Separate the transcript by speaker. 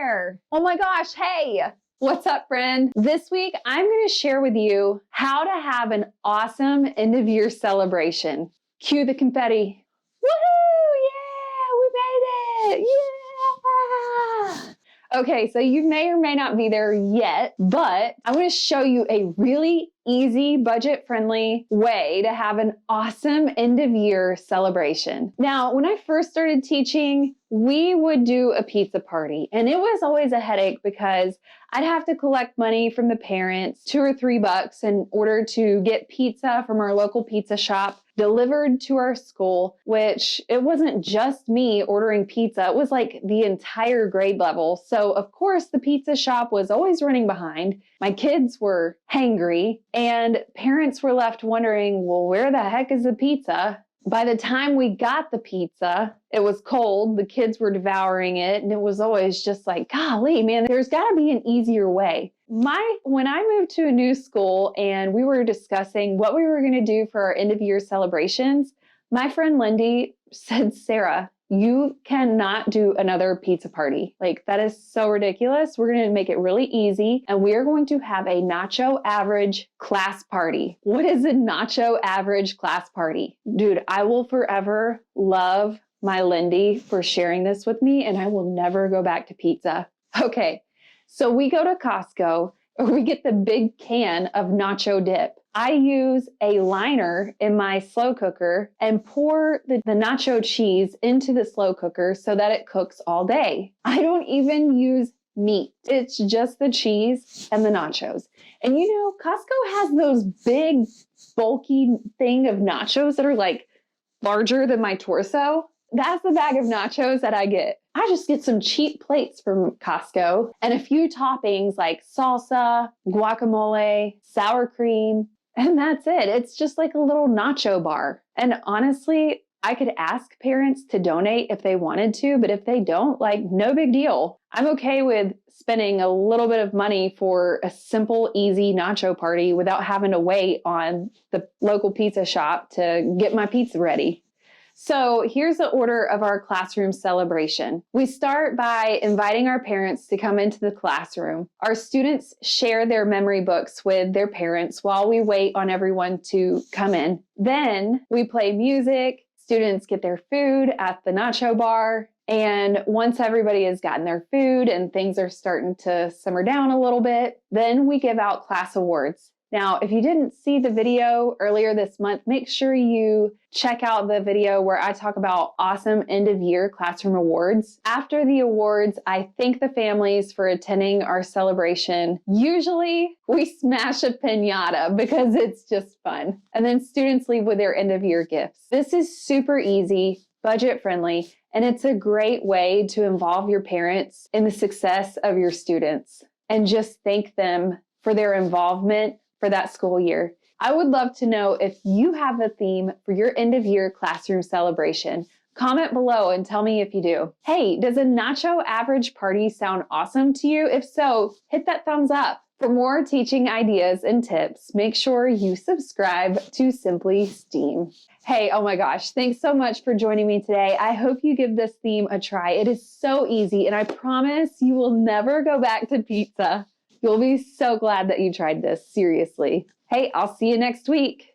Speaker 1: there. Oh my gosh, hey. What's up, friend? This week, I'm going to share with you how to have an awesome end of year celebration. Cue the confetti. Woohoo! Yeah, we made it! Yeah! Okay, so you may or may not be there yet, but I'm going to show you a really easy, budget-friendly way to have an awesome end-of-year celebration. Now, when I first started teaching, we would do a pizza party, and it was always a headache because I'd have to collect money from the parents, $2 or $3 in order to get pizza from our local pizza shop delivered to our school, which it wasn't just me ordering pizza, it was like the entire grade level. So of course the pizza shop was always running behind. My kids were hangry and parents were left wondering, well, where the heck is the pizza? By the time we got the pizza, it was cold, the kids were devouring it, and it was always just like, golly, man, there's got to be an easier way. When I moved to a new school and we were discussing what we were going to do for our end of year celebrations, my friend Lindy said, Sarah, you cannot do another pizza party. Like, that is so ridiculous. We're going to make it really easy, and we are going to have a Nacho Average Class Party. What is a Nacho Average Class Party? Dude, I will forever love my Lindy for sharing this with me, and I will never go back to pizza. Okay, so we go to Costco, or we get the big can of nacho dip. I use a liner in my slow cooker and pour the nacho cheese into the slow cooker so that it cooks all day. I don't even use meat. It's just the cheese and the nachos. And you know, Costco has those big, bulky thing of nachos that are like larger than my torso. That's the bag of nachos that I get. I just get some cheap plates from Costco and a few toppings like salsa, guacamole, sour cream, and that's it. It's just like a little nacho bar. And honestly, I could ask parents to donate if they wanted to, but if they don't, like, no big deal. I'm okay with spending a little bit of money for a simple, easy nacho party without having to wait on the local pizza shop to get my pizza ready. So here's the order of our classroom celebration. We start by inviting our parents to come into the classroom. Our students share their memory books with their parents while we wait on everyone to come in. Then we play music, students get their food at the nacho bar, and once everybody has gotten their food and things are starting to simmer down a little bit, then we give out class awards. Now, if you didn't see the video earlier this month, make sure you check out the video where I talk about awesome end of year classroom awards. After the awards, I thank the families for attending our celebration. Usually we smash a piñata because it's just fun. And then students leave with their end of year gifts. This is super easy, budget friendly, and it's a great way to involve your parents in the success of your students and just thank them for their involvement for that school year. I would love to know if you have a theme for your end of year classroom celebration. Comment below and tell me if you do. Hey, does a Nacho Average party sound awesome to you? If so, hit that thumbs up. For more teaching ideas and tips, make sure you subscribe to Simply STEAM. Hey, oh my gosh, thanks so much for joining me today. I hope you give this theme a try. It is so easy, and I promise you will never go back to pizza. You'll be so glad that you tried this, seriously. Hey, I'll see you next week.